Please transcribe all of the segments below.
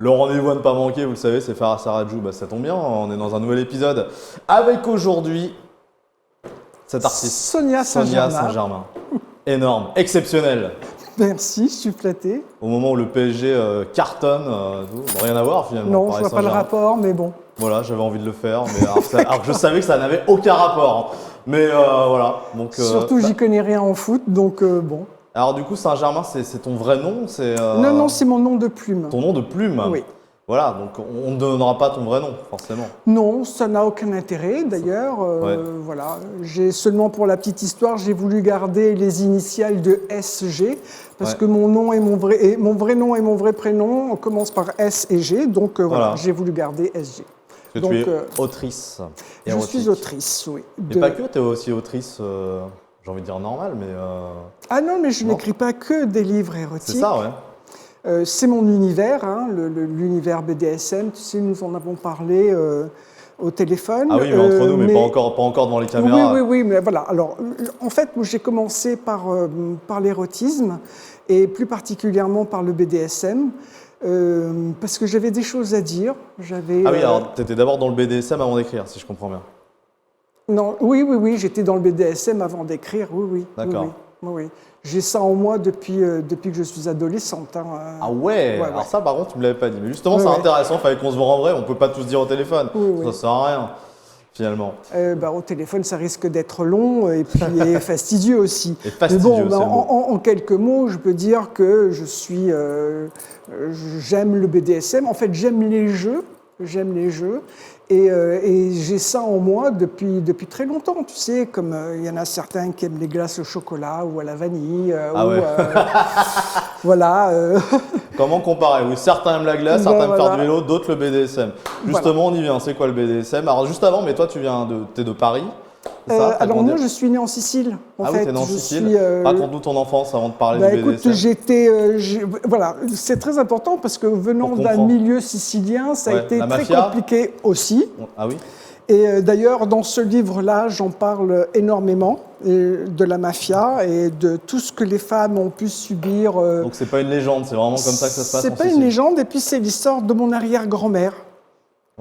Le rendez-vous à ne pas manquer, vous le savez, c'est Faraz Sarrajou. Bah, ça tombe bien, on est dans un nouvel épisode avec aujourd'hui cette artiste. Sonia Saint-Germain. Énorme, exceptionnel. Merci, je suis flatté. Au moment où le PSG cartonne, bon, rien à voir finalement. Non, je vois pas le rapport, mais bon. Voilà, j'avais envie de le faire, mais alors que je savais que ça n'avait aucun rapport. Mais voilà. Donc, surtout, j'y connais rien en foot, donc bon. Alors du coup, Saint-Germain, c'est ton vrai nom? Non, c'est mon nom de plume. Ton nom de plume? Oui. Voilà, donc on ne donnera pas ton vrai nom, forcément. Non, ça n'a aucun intérêt d'ailleurs. Voilà. Seulement pour la petite histoire, j'ai voulu garder les initiales de SG parce que mon nom et mon vrai nom et mon vrai prénom commencent par S et G, donc voilà, j'ai voulu garder SG. Parce que tu es autrice. Je suis autrice, oui. Mais pas que, tu es aussi autrice, j'ai envie de dire normale, mais... Ah non, mais je n'écris pas que des livres érotiques. C'est ça, ouais. C'est mon univers, hein, l'univers BDSM. Tu sais, nous en avons parlé au téléphone. Ah oui, mais entre nous, mais pas encore devant les caméras. Oui, mais voilà. Alors, en fait, j'ai commencé par l'érotisme et plus particulièrement par le BDSM. Parce que j'avais des choses à dire. Ah oui, alors tu étais d'abord dans le BDSM avant d'écrire, si je comprends bien. Non, oui, j'étais dans le BDSM avant d'écrire, oui. D'accord. Oui. J'ai ça en moi depuis que je suis adolescente. Hein. Ah ouais, alors ça par contre tu me l'avais pas dit. Mais justement c'est intéressant, il fallait qu'on se voit en vrai, on peut pas tout se dire au téléphone, ça sert à rien finalement. Au téléphone ça risque d'être long et puis et fastidieux aussi. Et fastidieux, mais bon, en quelques mots, je peux dire que j'aime le BDSM, en fait j'aime les jeux. Et j'ai ça en moi depuis très longtemps, tu sais, comme il y en a certains qui aiment les glaces au chocolat ou à la vanille. Voilà. Comment comparer? Oui, certains aiment la glace, certains aiment faire du vélo, d'autres le BDSM. Justement, on y vient, c'est quoi le BDSM? Alors juste avant, mais toi t'es de Paris, c'est ça? Alors moi je suis né en Sicile. Oui, t'es né en Sicile. Raconte-nous ton enfance avant de parler du BDSM. Écoute, voilà, c'est très important parce que venant d'un milieu sicilien, ça a été très compliqué aussi. Ah oui. Et d'ailleurs, dans ce livre-là, j'en parle énormément de la mafia et de tout ce que les femmes ont pu subir. Donc c'est pas une légende, c'est vraiment comme ça que ça se passe en Sicile. C'est pas une légende, et puis c'est l'histoire de mon arrière-grand-mère.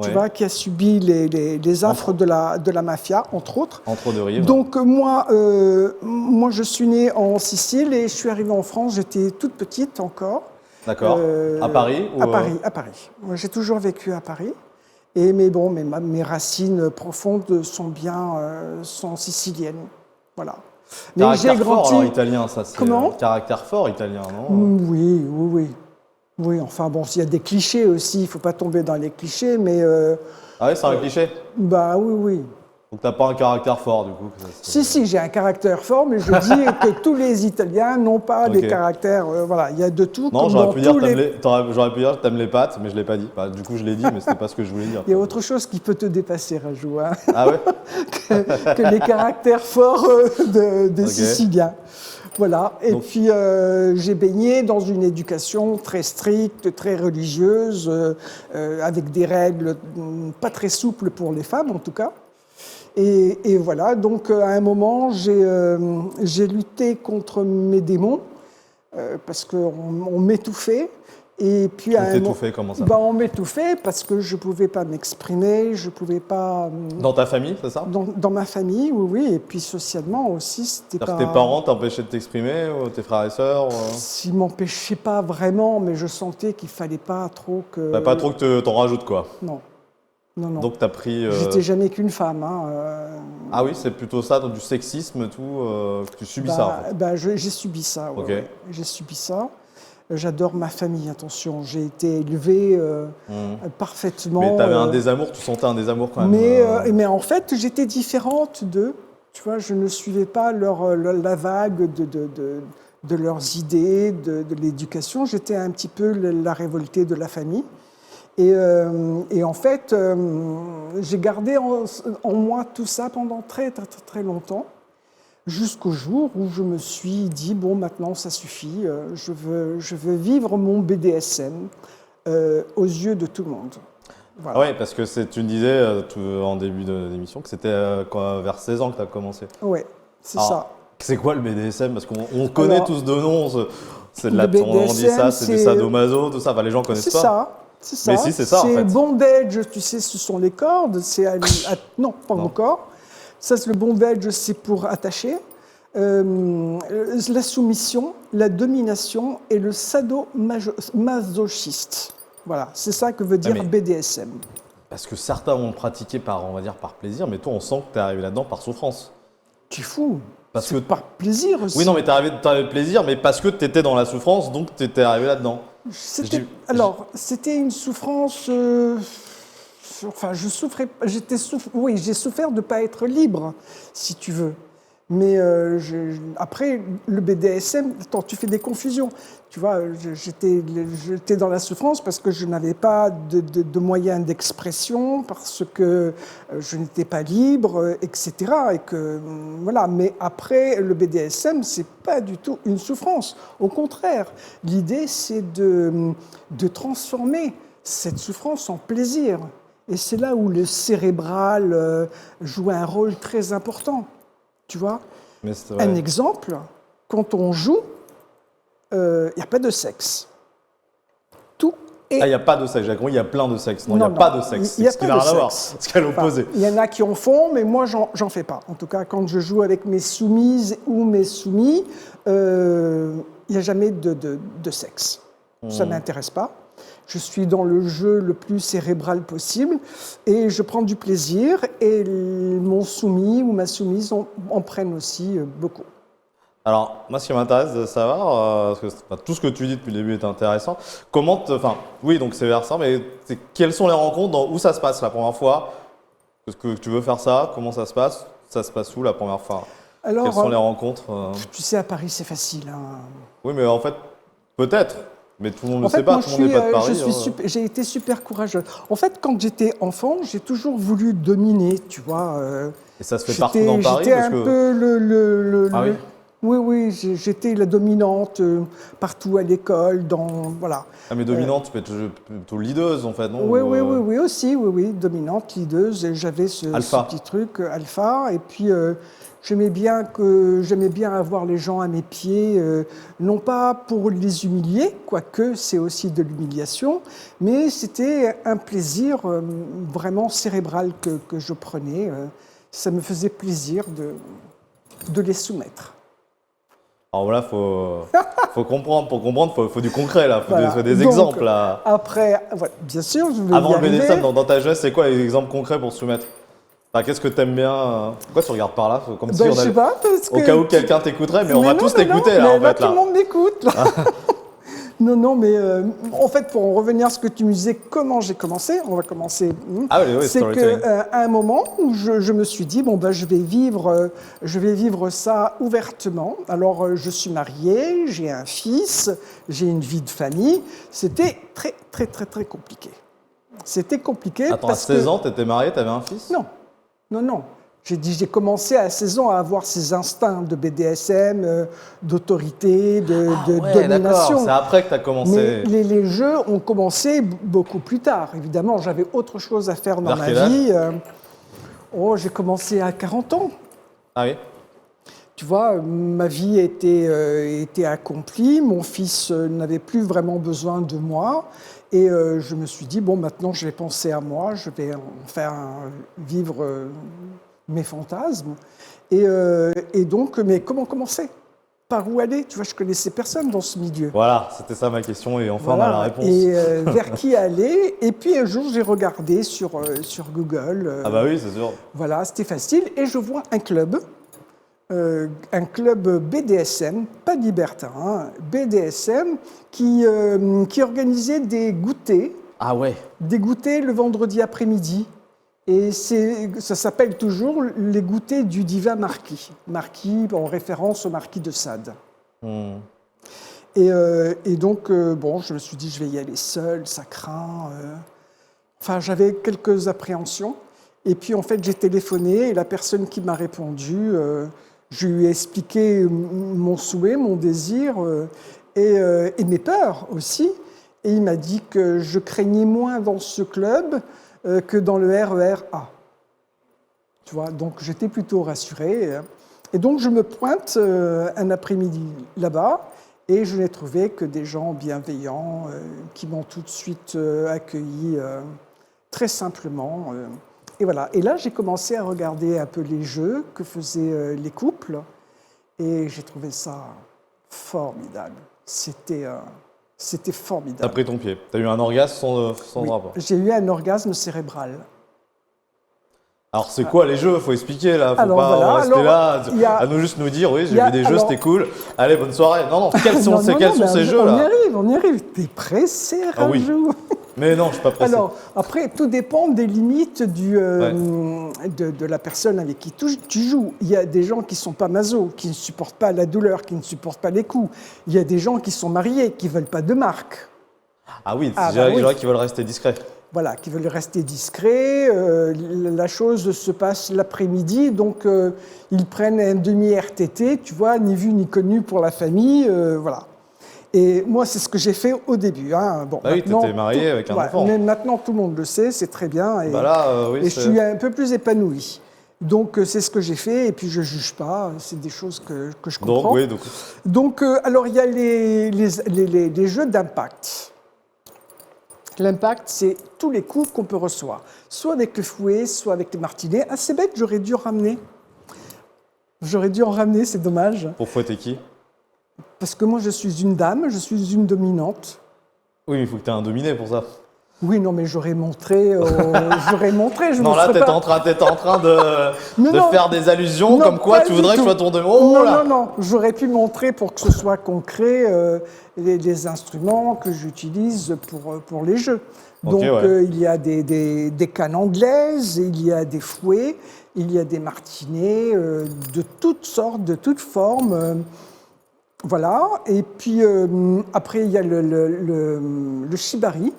Tu vois, qui a subi les affres de la mafia, entre autres. Entre deux rives. Donc moi, je suis née en Sicile et je suis arrivée en France, j'étais toute petite encore. D'accord. À Paris À Paris. Moi, j'ai toujours vécu à Paris. Mais mes racines profondes sont siciliennes. Voilà. Mais j'ai grandi. Fort, italien, ça c'est. Comment? Caractère fort italien, non? Oui, enfin bon, il y a des clichés aussi, il ne faut pas tomber dans les clichés, mais... Ah oui, c'est un cliché? Bah oui. Donc t'as pas un caractère fort du coup? Si, j'ai un caractère fort, mais je dis que tous les Italiens n'ont pas des caractères... voilà, il y a de tout. Non, j'aurais pu dire que t'aimes les pâtes, mais je ne l'ai pas dit. Du coup, je l'ai dit, mais ce n'était pas ce que je voulais dire. Il y a autre chose qui peut te dépasser, Rajou. Hein, ah ouais? que les caractères forts des Siciliens. Voilà, et donc, puis j'ai baigné dans une éducation très stricte, très religieuse, avec des règles pas très souples pour les femmes en tout cas. Et voilà, donc à un moment, j'ai lutté contre mes démons, parce qu'on m'étouffait. Et puis on t'étouffait, comment ça? On m'étouffait parce que je ne pouvais pas m'exprimer, je ne pouvais pas... Dans ta famille, c'est ça? Dans ma famille, oui, et puis socialement aussi, c'était pas... Tes parents t'empêchaient de t'exprimer, ou tes frères et sœurs? Ils ne m'empêchaient pas vraiment, mais je sentais qu'il ne fallait pas trop que... Pas trop que t'en rajoutes, quoi? Non. Donc t'as pris... J'étais jamais qu'une femme. Hein, Ah oui, c'est plutôt ça, du sexisme, tout, que tu subis ça, en fait. J'ai subi ça, ouais, ouais. J'ai subi ça. J'adore ma famille, attention, j'ai été élevée parfaitement. Mais tu avais un désamour, tu sentais un désamour quand même. Mais en fait, j'étais différente d'eux. Tu vois, je ne suivais pas la vague de leurs idées, de l'éducation. J'étais un petit peu la révoltée de la famille. Et en fait, j'ai gardé en moi tout ça pendant très, très, très, très longtemps. Jusqu'au jour où je me suis dit, bon, maintenant, ça suffit, je veux vivre mon BDSM aux yeux de tout le monde. Voilà. Oui, parce que tu me disais en début d'émission que c'était vers 16 ans que tu as commencé. Oui, c'est ça. C'est quoi le BDSM? Parce qu'on connaît tous de noms, c'est de la BDSM, on dit ça, c'est du sadomaso, tout ça, enfin, les gens ne connaissent pas. C'est ça. C'est ça. Mais si, c'est ça, en fait. Bondage, tu sais, ce sont les cordes. Non, pas encore. Ça, c'est le bondage, c'est pour attacher. La soumission, la domination et le sadomasochiste. Voilà, c'est ça que veut dire BDSM. Parce que certains vont le pratiquer on va dire par plaisir, mais toi, on sent que tu es arrivé là-dedans par souffrance. Tu es fou. Parce que par plaisir aussi. Oui, non, mais tu es arrivé plaisir, mais parce que tu étais dans la souffrance, donc tu étais arrivé là-dedans. C'était une souffrance. Enfin, je souffrais. Oui, j'ai souffert de ne pas être libre, si tu veux. Mais après, le BDSM, attends, tu fais des confusions. Tu vois, j'étais dans la souffrance parce que je n'avais pas de moyens d'expression, parce que je n'étais pas libre, etc. Et que, voilà. Mais après, le BDSM, c'est pas du tout une souffrance. Au contraire, l'idée, c'est de transformer cette souffrance en plaisir. Et c'est là où le cérébral joue un rôle très important. Tu vois, un exemple, quand on joue, il n'y a pas de sexe. Tout est... Ah, il n'y a pas de sexe, j'ai compris, il y a plein de sexe. Non, il n'y a pas de sexe. Il n'y a pas de sexe. C'est qu'à l'opposé. Il y en a qui en font, mais moi, j'en fais pas. En tout cas, quand je joue avec mes soumises ou mes soumis, il n'y a jamais de sexe. Ça ne m'intéresse pas. Je suis dans le jeu le plus cérébral possible et je prends du plaisir et mon soumis ou ma soumise en prennent aussi beaucoup. Alors, moi, ce qui m'intéresse de savoir, parce que tout ce que tu dis depuis le début est intéressant, oui, donc c'est vers ça, mais quelles sont les rencontres, où ça se passe la première fois? Est-ce que tu veux faire ça? Comment ça se passe? Ça se passe où la première fois? Alors, quelles sont les rencontres? Tu sais, à Paris, c'est facile. Hein. Oui, mais en fait, peut-être. Mais tout le monde ne le sait pas, tout le monde n'est pas de Paris. J'ai été super courageuse. En fait, quand j'étais enfant, j'ai toujours voulu dominer, tu vois. Et ça se fait partout dans Paris? J'étais un peu Ah oui? Oui, j'étais la dominante partout à l'école, voilà. Ah, mais dominante, tu peux être plutôt leaduse, en fait, non? Oui, aussi, dominante, leaduse. Et j'avais ce petit truc, alpha, et puis... J'aimais bien avoir les gens à mes pieds, non pas pour les humilier, quoique c'est aussi de l'humiliation, mais c'était un plaisir vraiment cérébral que je prenais. Ça me faisait plaisir de les soumettre. Alors voilà, faut comprendre. Pour comprendre, faut du concret, là. Faut des exemples, là. Après, voilà, bien sûr, je vais Avant y le BDSM, arriver. dans ta jeunesse, c'est quoi les exemples concrets pour se soumettre? Enfin, qu'est-ce que t'aimes bien? Pourquoi tu regardes par là? Comme si Je sais pas, parce au cas où quelqu'un t'écouterait, mais on va tous t'écouter, là, en fait. Tout le monde m'écoute, là. Non, mais en fait, pour en revenir à ce que tu me disais, comment j'ai commencé, on va commencer. Ah oui, c'est qu'à un moment où je me suis dit, je vais vivre ça ouvertement. Alors, je suis mariée, j'ai un fils, j'ai une vie de famille. C'était très, très, très, très compliqué. C'était compliqué. Attends, à 16 ans, tu étais mariée, tu avais un fils? Non. J'ai commencé à 16 ans à avoir ces instincts de BDSM, d'autorité, de domination. C'est après que tu as commencé. Mais les jeux ont commencé beaucoup plus tard. Évidemment, j'avais autre chose à faire dans ma vie. J'ai commencé à 40 ans. Ah oui? Tu vois, ma vie était accomplie. Mon fils n'avait plus vraiment besoin de moi. Et je me suis dit, maintenant, je vais penser à moi. Je vais en faire vivre mes fantasmes. Et donc, mais comment commencer? Par où aller? Tu vois, je connaissais personne dans ce milieu. Voilà, c'était ça ma question et enfin on a la réponse. Et vers qui aller? Et puis un jour, j'ai regardé sur Google. Ah bah oui, c'est sûr. Voilà, c'était facile. Et je vois un club BDSM, pas libertin, hein, BDSM, qui organisait des goûters. Ah ouais. Des goûters le vendredi après-midi. Et ça s'appelle toujours les goûters du divin Marquis. Marquis en référence au marquis de Sade. Et donc, je me suis dit, je vais y aller seul, ça craint. Enfin, j'avais quelques appréhensions. Et puis, en fait, j'ai téléphoné et la personne qui m'a répondu, je lui ai expliqué mon souhait, mon désir et mes peurs aussi. Et il m'a dit que je craignais moins dans ce club que dans le RER A. Tu vois, donc j'étais plutôt rassuré. Et donc je me pointe un après-midi là-bas Et je n'ai trouvé que des gens bienveillants qui m'ont tout de suite accueilli très simplement. Et voilà. Et là, j'ai commencé à regarder un peu les jeux que faisaient les couples. Et j'ai trouvé ça formidable. C'était T'as formidable. pris ton pied. T'as eu un orgasme sans Oui. rapport. J'ai eu un orgasme cérébral. Alors c'est quoi les jeux? Faut expliquer là, faut Alors, pas voilà. rester Alors, là il y a- à nous juste nous dire oui j'ai il y a- vu des jeux, alors- c'était cool. Allez bonne soirée. Non non, quels sont, Non, non, quels non, sont mais ces jeux on y là? arrive, on y arrive. T'es pressé, Ah oui. Rajou. Mais non, je suis pas pressé. Alors, après, tout dépend des limites de la personne avec qui tu joues. Il y a des gens qui ne sont pas maso, qui ne supportent pas la douleur, qui ne supportent pas les coups. Il y a des gens qui sont mariés, qui ne veulent pas de marque. Ah oui, Ah, c'est bah les oui. gens qui veulent rester discrets. Voilà, qui veulent rester discrets. La chose se passe l'après-midi, donc ils prennent un demi-RTT, tu vois, ni vu ni connu pour la famille, voilà. Et moi, c'est ce que j'ai fait au début. Hein. Bon, Bah oui, maintenant, t'étais marié avec un enfant. Mais maintenant, tout le monde le sait, c'est très bien. Et, Bah là, oui, et je suis un peu plus épanouie. Donc, c'est ce que j'ai fait, et puis je ne juge pas, c'est des choses que je comprends. Donc oui, donc Donc, alors, il y a les jeux d'impact. L'impact, c'est tous les coups qu'on peut recevoir, soit avec le fouet, soit avec les martinets. Ah, c'est bête, j'aurais dû en ramener. J'aurais dû en ramener, c'est dommage. pour fouetter qui? Parce que moi, je suis une dame, je suis une dominante. Oui, mais il faut que tu aies un dominé pour ça. Oui, non, mais j'aurais montré, je Non, ne là, serais t'es pas... en train de, Mais de non. faire des allusions Non, comme quoi pas tu du voudrais que je tout. sois ton dominé. Oh non, là non, j'aurais pu montrer pour que ce soit concret les instruments que j'utilise pour les jeux. Ok, Donc, ouais. il y a des cannes anglaises, il y a des fouets, il y a des martinets de toutes sortes, de toutes formes. Voilà. Et puis, après, il y a le shibari.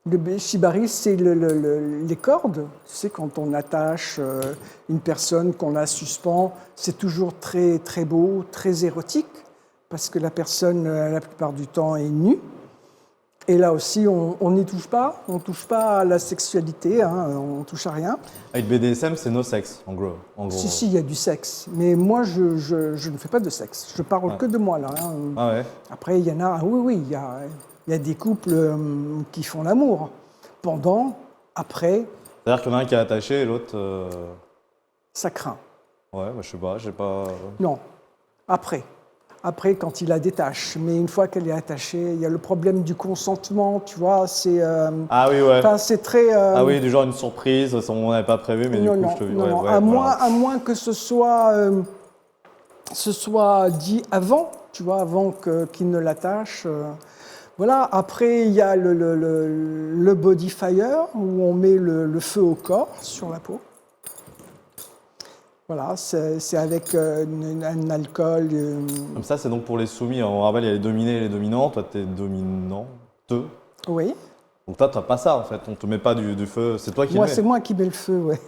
Le shibari, c'est les cordes. Tu sais, quand on attache une personne, qu'on la suspend, c'est toujours très, très beau, très érotique, parce que la personne, la plupart du temps, est nue. Et là aussi, on n'y touche pas. On ne touche pas à la sexualité, hein, on ne touche à rien. Avec BDSM, c'est no sexe, en gros. Si, il y a du sexe. Mais moi, je ne fais pas de sexe. Je parle que de moi, là. Hein. Ah ouais. Après, il y en a, oui, il y a des couples qui font l'amour. Pendant, après, C'est-à-dire qu'il y en a un qui est attaché et l'autre. ça craint. Ouais, bah, je sais pas, j'ai pas. Non, après. Après, quand il la détache. Mais une fois qu'elle est attachée, il y a le problème du consentement, tu vois. C'est Ah oui, ouais. c'est très... Ah oui, du genre une surprise, on n'avait pas prévu, mais non, du coup, non, je te non, ouais, non. ouais, à voilà. moins que ce soit dit avant, tu vois, avant qu'il ne l'attache. Voilà. Après, il y a le body fire, où on met le feu au corps, sur la peau. Voilà, c'est avec un alcool. Comme ça, c'est donc pour les soumis. On rappelle, il y a les dominés et les dominants. Toi, t'es dominante. Oui. Donc toi, t'as pas ça en fait. On te met pas du feu. C'est toi qui Moi, le c'est mets. moi qui mets le feu, ouais.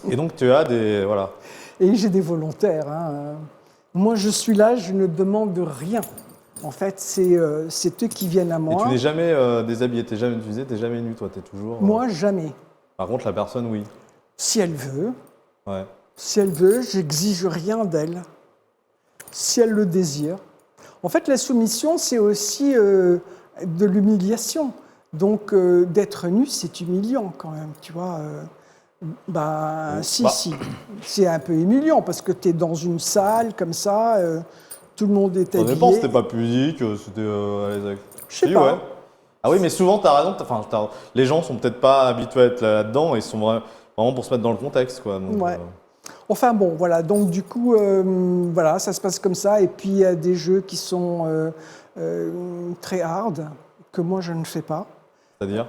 Et donc tu as des voilà. Et j'ai des volontaires. Hein. Moi, je suis là, je ne demande rien. En fait, c'est eux qui viennent à Et moi. tu n'es jamais déshabillé. Tu disais, t'es jamais nu. Toi, t'es toujours. Moi, jamais. Par contre, la personne, oui. Si elle veut, Ouais. si elle veut, j'exige rien d'elle. Si elle le désire. En fait, la soumission, c'est aussi de l'humiliation. Donc, d'être nu, c'est humiliant quand même, tu vois. Si. C'est un peu humiliant parce que tu es dans une salle comme ça, tout le monde est Ça habillé. dépend, c'était pas pudique, c'était à l'aise avec. Je sais Si, pas. ouais. Ah oui, mais souvent, t'as raison. Les gens sont peut-être pas habitués à être là-dedans et ils sont vraiment pour se mettre dans le contexte, quoi. Donc, Ouais. Enfin bon, voilà. Donc du coup, voilà, ça se passe comme ça. Et puis il y a des jeux qui sont très hard que moi je ne fais pas. C'est-à-dire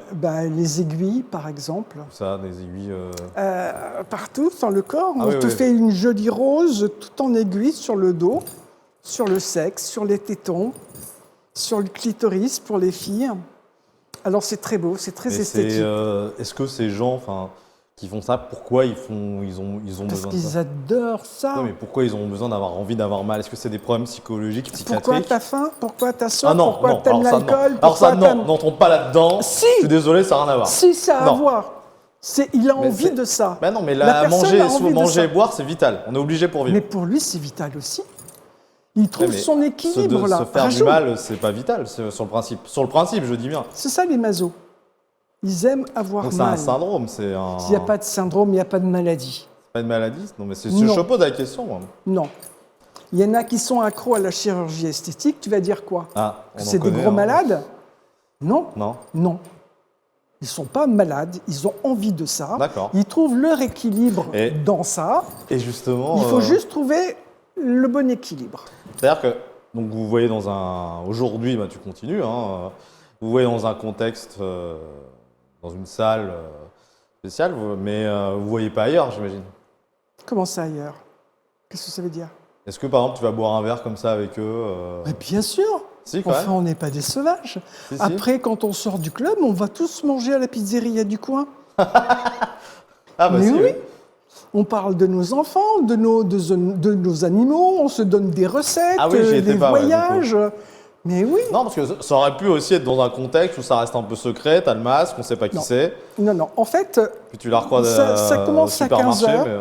Les aiguilles, par exemple. ça, des aiguilles. Partout dans le corps. Ah On oui, te oui. fait une jolie rose tout en aiguille sur le dos, sur le sexe, sur les tétons, sur le clitoris pour les filles. Alors c'est très beau, c'est très Mais esthétique. est-ce que ces gens, qui font ça, pourquoi ils ont Parce besoin de qu'ils ça? adorent ça. Ouais, mais pourquoi ils ont besoin d'avoir envie d'avoir mal? Est-ce que c'est des problèmes psychologiques, psychiatriques? Pourquoi t'as faim? Pourquoi t'as soif? Ah non, Pourquoi non. t'aimes Alors ça, non. l'alcool? Alors ça, Pourquoi non, n'entrons pas là-dedans. Si. Je suis désolé, ça n'a rien à voir. Si, ça a à Non. voir. Il a Mais envie c'est- de ça. Mais non, mais La personne a envie de manger ça. et boire, c'est vital. On est obligé pour vivre. Mais pour lui, c'est vital aussi. Il trouve Ouais, mais son équilibre, là. Se faire du Rajoute. mal, c'est pas vital, sur le principe. Sur le principe, je dis bien. C'est ça, les masos. Ils aiment avoir Donc c'est un mal. syndrome, c'est un... Il n'y a pas de syndrome, il n'y a pas de maladie. pas une maladie. Non, mais Non. je pose la question, moi. Non. Il y en a qui sont accros à la chirurgie esthétique. Tu vas dire quoi? Ah, on Que en c'est des connaît, gros hein. malades? Non. Non. Non. Ils ne sont pas malades, ils ont envie de ça. D'accord. Ils trouvent leur équilibre Et- dans ça. Et justement... Il faut juste trouver le bon équilibre. C'est-à-dire que, donc vous voyez dans un... Aujourd'hui, bah, tu continues, hein, vous voyez dans un contexte, dans une salle spéciale, mais vous ne voyez pas ailleurs, j'imagine. Comment ça ailleurs? Qu'est-ce que ça veut dire? Est-ce que, par exemple, tu vas boire un verre comme ça avec eux Mais bien sûr. Si, quand Enfin, même. on n'est pas des sauvages. Si, si. Après, quand on sort du club, on va tous manger à la pizzeria du coin. Ah, bah Mais si, oui. On parle de nos enfants, de nos animaux, on se donne des recettes, Ah oui, j'y étais des pas, ouais, du coup. voyages. Mais oui. Non, parce que ça aurait pu aussi être dans un contexte où ça reste un peu secret, t'as le masque, on sait pas qui Non. c'est, Non, non. En fait, puis tu la recroises Ça commence au à supermarché, 15 heures. mais...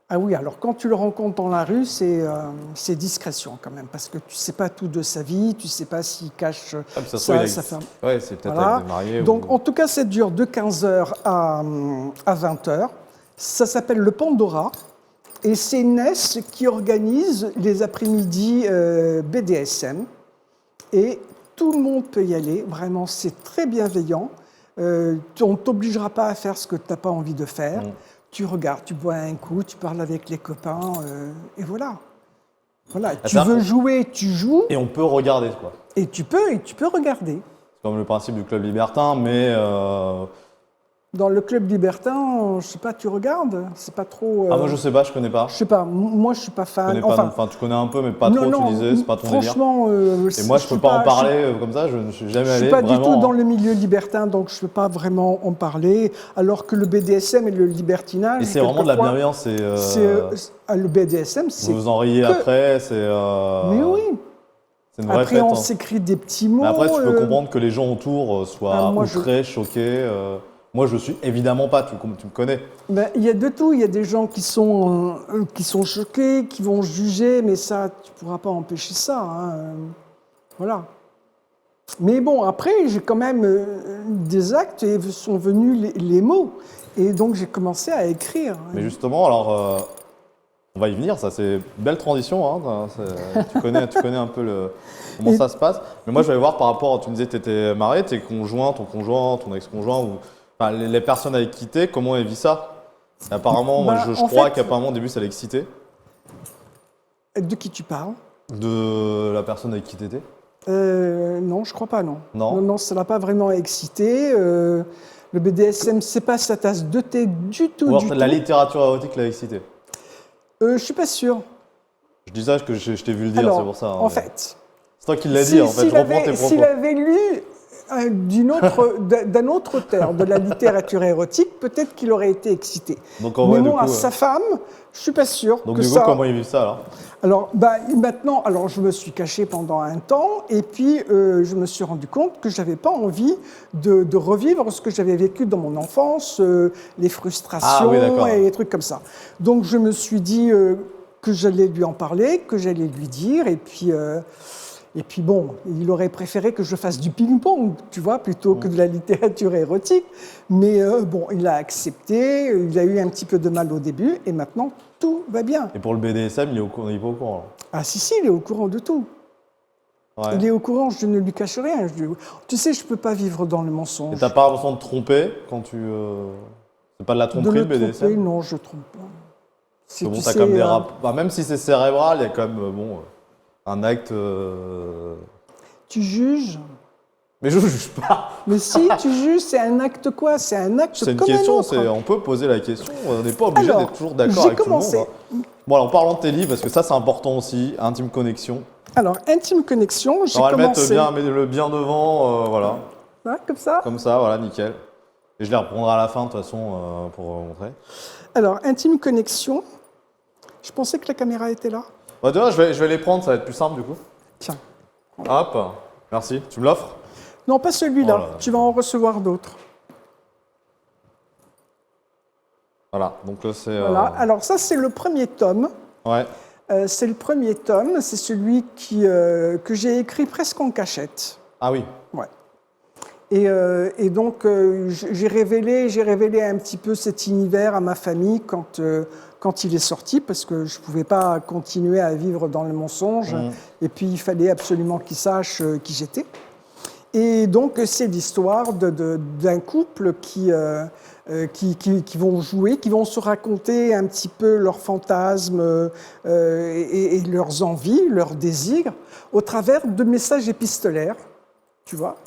ah oui, alors quand tu le rencontres dans la rue, c'est discrétion quand même, parce que tu ne sais pas tout de sa vie, tu ne sais pas s'il cache Ah, puis ça se trouve, sa femme. Ouais, c'est peut-être Voilà. avec des mariés. Donc ou... en tout cas, ça dure de 15h à 20h. Ça s'appelle le Pandora. Et c'est Ness qui organise les après-midi BDSM. Et tout le monde peut y aller. Vraiment, c'est très bienveillant. On ne t'obligera pas à faire ce que tu n'as pas envie de faire. Tu regardes, tu bois un coup, tu parles avec les copains, et voilà. Voilà. Tu veux jouer, tu joues, Et on peut regarder, quoi. et tu peux regarder. C'est comme le principe du club libertin, mais... Dans le club libertin, je sais pas, tu regardes, c'est pas trop. Ah, moi, je sais pas, je connais pas. Je sais pas, moi je suis pas Je fan. connais pas, enfin, tu connais un peu, mais pas non, trop, non, tu disais, c'est pas ton délire. franchement, Et moi, je peux pas en parler comme ça, je ne suis jamais Je allé, suis pas du vraiment. tout dans le milieu libertin, donc je peux pas vraiment en parler. Alors que le BDSM et le libertinage. Et c'est vraiment de la quelquefois, bienveillance, le BDSM, c'est. vous vous en riez après, c'est... Mais oui. C'est une vraie Après, fête, on hein. s'écrit des petits mots. Mais après, tu peux comprendre que les gens autour soient moi, outrés, choqués. Moi, je suis évidemment pas, tu me connais. Ben, il y a de tout. Il y a des gens qui sont choqués, qui vont juger, mais ça, tu ne pourras pas empêcher ça. Hein. Voilà. Mais bon, après, j'ai quand même des actes et sont venus les mots. Et donc, j'ai commencé à écrire. Mais justement, alors, on va y venir, ça c'est une belle transition. Hein, tu connais un peu comment ça se passe. Mais moi, je vais voir par rapport, tu me disais que tu étais marié, tes conjoints, ton conjoint, ton ex-conjoint, ou enfin, les personnes avec qui t'es, comment elles vivent ça? Et apparemment, moi, je crois qu'apparemment au début ça l'excitait. De qui tu parles? De la personne avec qui t'étais? Non, je crois pas, non. Non. Non, ça l'a pas vraiment excité. Le BDSM, c'est pas sa tasse de thé du tout. Ou alors la littérature érotique l'a excité? Je suis pas sûr. Je dis ça, que je t'ai vu le dire, Alors, c'est pour ça. en fait, c'est toi qui l'as dit, en fait, je reprends tes propos. s'il avait lu d'un autre auteur de la littérature érotique, peut-être qu'il aurait été excité. Donc, en vrai, Mais du moi, coup, sa femme, je suis pas sûr donc que du coup, ça. comment ils vivent ça alors? Alors, maintenant, je me suis caché pendant un temps, et puis je me suis rendu compte que j'avais pas envie de revivre ce que j'avais vécu dans mon enfance, les frustrations et les trucs comme ça. Donc, je me suis dit que j'allais lui en parler, que j'allais lui dire, et puis bon, il aurait préféré que je fasse du ping-pong, tu vois, plutôt que de la littérature érotique. Mais bon, il a accepté, il a eu un petit peu de mal au début, et maintenant, tout va bien. Et pour le BDSM, il est pas au courant alors. Ah si, il est au courant de tout. Ouais. Il est au courant, je ne lui cache rien. Tu sais, je ne peux pas vivre dans le Et mensonge. t'as pas l'impression de tromper quand tu... C'est pas de la tromperie, le BDSM? Tromper, non, je ne trompe pas. Bon, t'as comme des même si c'est cérébral, il y a quand même un acte... Tu juges? Mais je juge pas. Mais si, tu juges, c'est un acte quoi? C'est un acte C'est une comme question, un autre. on peut poser la question. On n'est pas obligé d'être toujours d'accord avec tout le monde. J'ai commencé. Bon, alors parlons de tes livres, parce que ça c'est important aussi, Intime Connexion. Alors, Intime Connexion, j'ai On va le mettre commencé... bien devant, voilà. Hein, comme ça? Comme ça, voilà, nickel. Et je les reprendrai à la fin, de toute façon, pour montrer. Alors, Intime Connexion, je pensais que la caméra était là. Bah, déjà, je vais les prendre, ça va être plus simple du coup. Tiens. Hop, merci. Tu me l'offres? Non, pas celui-là. Oh là là. Tu vas en recevoir d'autres. Voilà, donc là c'est... Voilà. Alors, ça, c'est le premier tome. Ouais. C'est le premier tome, c'est celui que j'ai écrit presque en cachette. Ah oui. Ouais. Et donc, j'ai révélé un petit peu cet univers à ma famille quand il est sorti, parce que je ne pouvais pas continuer à vivre dans le mensonge. Et puis, il fallait absolument qu'ils sachent qui j'étais. Et donc, c'est l'histoire d'un couple qui vont jouer, qui vont se raconter un petit peu leurs fantasmes et leurs envies, leurs désirs, au travers de messages épistolaires, tu vois.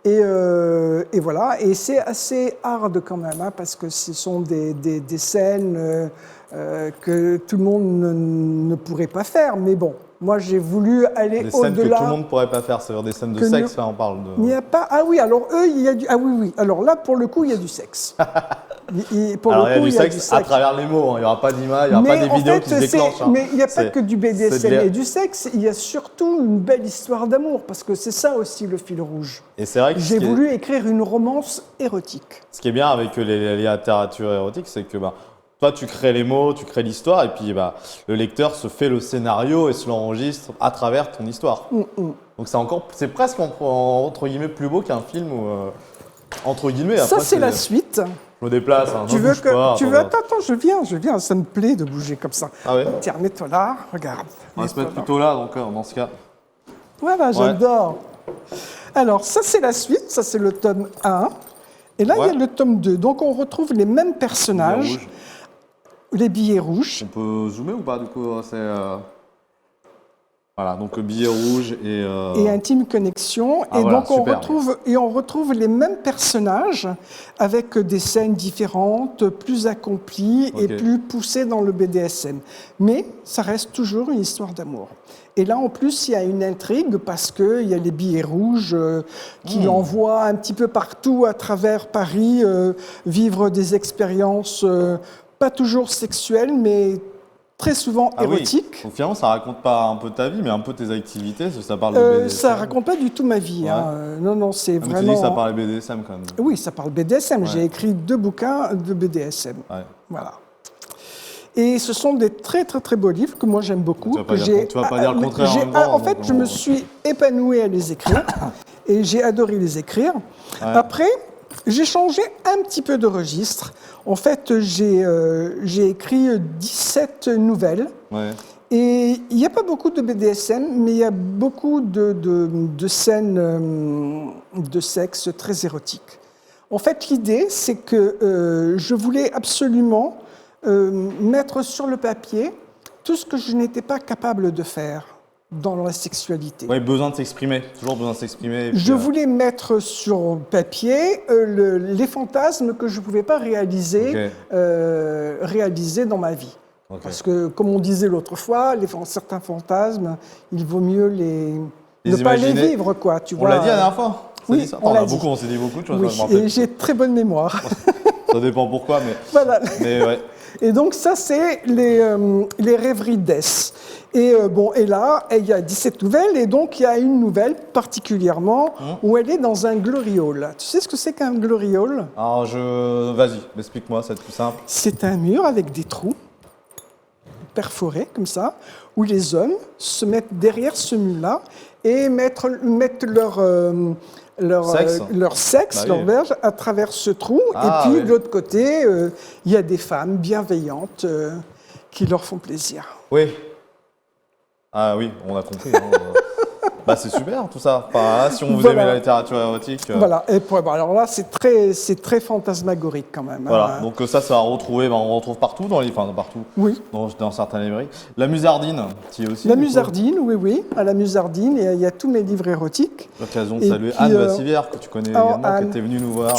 Et voilà, et c'est assez hard quand même, hein, parce que ce sont des scènes que tout le monde ne pourrait pas faire, mais bon. Moi, j'ai voulu aller des scènes au-delà. que tout le monde ne pourrait pas faire, c'est-à-dire des scènes de sexe, là, on parle de... Il n'y a pas... Ah oui, alors eux, il y a du... Ah oui, oui. Alors là, pour le coup, il y a du sexe. Alors, il y a du sexe à travers les mots, hein. Il n'y aura pas d'image, il n'y aura pas des vidéos qui se déclenchent. Hein. Mais il n'y a pas que du BDSM et du sexe, il y a surtout une belle histoire d'amour, parce que c'est ça aussi le fil rouge. Et c'est vrai que j'ai voulu écrire une romance érotique. Ce qui est bien avec les littératures érotiques, c'est que toi, tu crées les mots, tu crées l'histoire, et puis le lecteur se fait le scénario et se l'enregistre à travers ton histoire. Donc c'est presque entre guillemets plus beau qu'un film ou entre guillemets. Ça, c'est la suite. Je me déplace, hein, tu veux que attends, je viens, ça me plaît de bouger comme ça. Ah ouais. Tiens, mets-toi là, regarde. On va se mettre plutôt là, donc dans ce cas. Voilà, j'adore. Alors, ça, c'est la suite, ça, c'est le tome 1. Et là, il y a le tome 2. Donc, on retrouve les mêmes personnages. Les billets rouges. On peut zoomer ou pas, du coup Voilà, donc billet rouge et Intime Connexion. Ah, et voilà, donc on retrouve les mêmes personnages avec des scènes différentes, plus accomplies et plus poussées dans le BDSM. Mais ça reste toujours une histoire d'amour. Et là, en plus, il y a une intrigue parce qu'il y a les billets rouges qui l'envoient un petit peu partout à travers Paris vivre des expériences pas toujours sexuelles, mais très souvent érotiques. Oui. Donc finalement, ça raconte pas un peu ta vie, mais un peu tes activités, ça parle de BDSM. Ça raconte pas du tout ma vie. Hein. Non, c'est vraiment... Tu dis que ça parle BDSM quand même. Oui, ça parle BDSM. J'ai écrit 2 bouquins de BDSM. Voilà. Et ce sont des très, très, très beaux livres que moi j'aime beaucoup. Tu vas pas dire le contraire en même temps. En fait, je me suis épanouie à les écrire et j'ai adoré les écrire. Après, j'ai changé un petit peu de registre. En fait, j'ai écrit 17 nouvelles. Et il n'y a pas beaucoup de BDSM, mais il y a beaucoup de scènes de sexe très érotiques. En fait, l'idée, c'est que je voulais absolument mettre sur le papier tout ce que je n'étais pas capable de faire dans la sexualité. Oui, besoin de s'exprimer, toujours besoin de s'exprimer. Je voulais mettre sur papier les fantasmes que je ne pouvais pas réaliser dans ma vie. Parce que, comme on disait l'autre fois, certains fantasmes, il vaut mieux ne pas les vivre, quoi. Tu vois. On l'a dit la dernière fois. Oui, on s'est dit beaucoup de choses. Oui, et j'ai très bonne mémoire. Ça dépend pourquoi, mais... Voilà. Mais ouais. Et donc ça, c'est les rêveries d'Es. Et là, il y a 17 nouvelles, et donc il y a une nouvelle particulièrement où elle est dans un glory hall. Tu sais ce que c'est qu'un glory hall? Alors, vas-y, explique-moi, c'est plus simple. C'est un mur avec des trous perforés, comme ça, où les hommes se mettent derrière ce mur-là et mettent leur sexe, leur verge, à travers ce trou. Et puis, de l'autre côté, il y a des femmes bienveillantes qui leur font plaisir. Oui. Ah oui, on a compris. C'est super tout ça. Enfin, si on vous aimez la littérature érotique. Voilà. Et alors là, c'est très fantasmagorique quand même. Voilà. Donc ça va retrouver. On retrouve partout partout. Oui. Dans certaines librairies. La Musardine, tu y es aussi. La Musardine, oui. À la Musardine, il y a tous mes livres érotiques. L'occasion de saluer Anne Bassivière, que tu connais également, qui était venue nous voir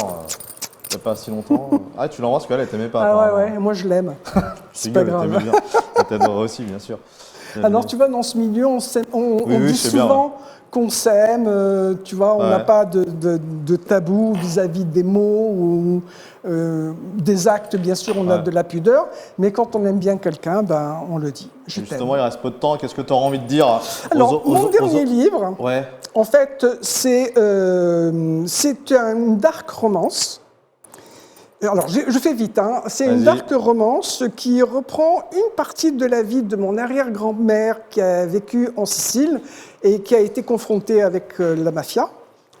il n'y a pas si longtemps. Ah, tu l'embrasses parce qu'elle t'aimait pas. Ah ouais, moi je l'aime. C'est pas grave. Elle t'adorait aussi, bien sûr. Alors, tu vois, dans ce milieu, on dit souvent qu'on s'aime, tu vois, on n'a pas de tabou vis-à-vis des mots ou des actes, bien sûr, on a de la pudeur, mais quand on aime bien quelqu'un, on le dit. Justement, il reste peu de temps, qu'est-ce que tu auras envie de dire mon dernier livre, en fait, c'est une dark romance Alors, je fais vite, hein. C'est une Vas-y. dark romance qui reprend une partie de la vie de mon arrière-grand-mère qui a vécu en Sicile et qui a été confrontée avec la mafia,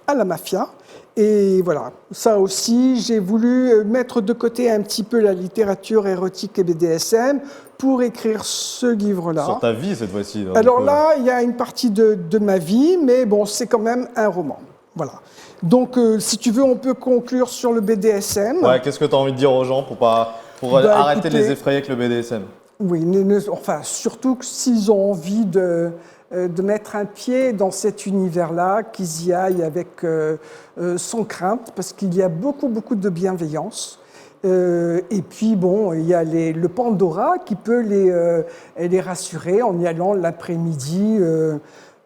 à la mafia. Et voilà, ça aussi, j'ai voulu mettre de côté un petit peu la littérature érotique et BDSM pour écrire ce livre-là. Sur ta vie cette fois-ci. Alors là, il y a une partie de ma vie, mais bon, c'est quand même un roman. Voilà. Donc, si tu veux, on peut conclure sur le BDSM. Ouais, qu'est-ce que tu as envie de dire aux gens pour arrêter de les effrayer avec le BDSM? Oui, enfin, surtout que s'ils ont envie de mettre un pied dans cet univers-là, qu'ils y aillent avec sans crainte, parce qu'il y a beaucoup, beaucoup de bienveillance. Et puis, bon, il y a le Pandora qui peut les rassurer en y allant l'après-midi.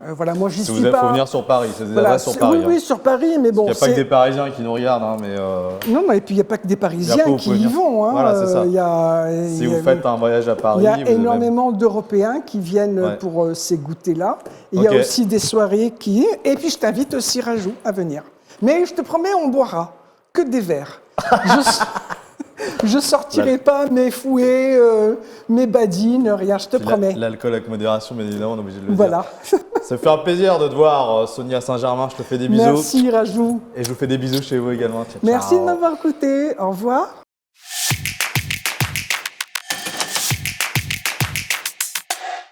Voilà, moi, j'y suis pas. Il faut venir sur Paris, c'est des Voilà, adresses sur Paris. oui, sur Paris, mais bon. Il n'y a pas que des Parisiens qui nous regardent, hein, mais. Non, et puis il n'y a pas que des Parisiens qui y vont. Hein. Voilà, c'est ça. Si vous faites un voyage à Paris, il y a énormément d'Européens qui viennent pour ces goûters-là. Il y a aussi des soirées qui. Et puis je t'invite aussi, Rajou, à venir. Mais je te promets, on boira que des verres. Je sortirai pas mes fouets, mes badines, rien, je te promets. L'alcool avec modération, bien évidemment, on est obligé de le dire. Ça fait un plaisir de te voir, Sonia Saint-Germain. Je te fais des bisous. Merci, Rajou. Et je vous fais des bisous chez vous également. Ciao, Merci ciao. de m'avoir écouté. Au revoir.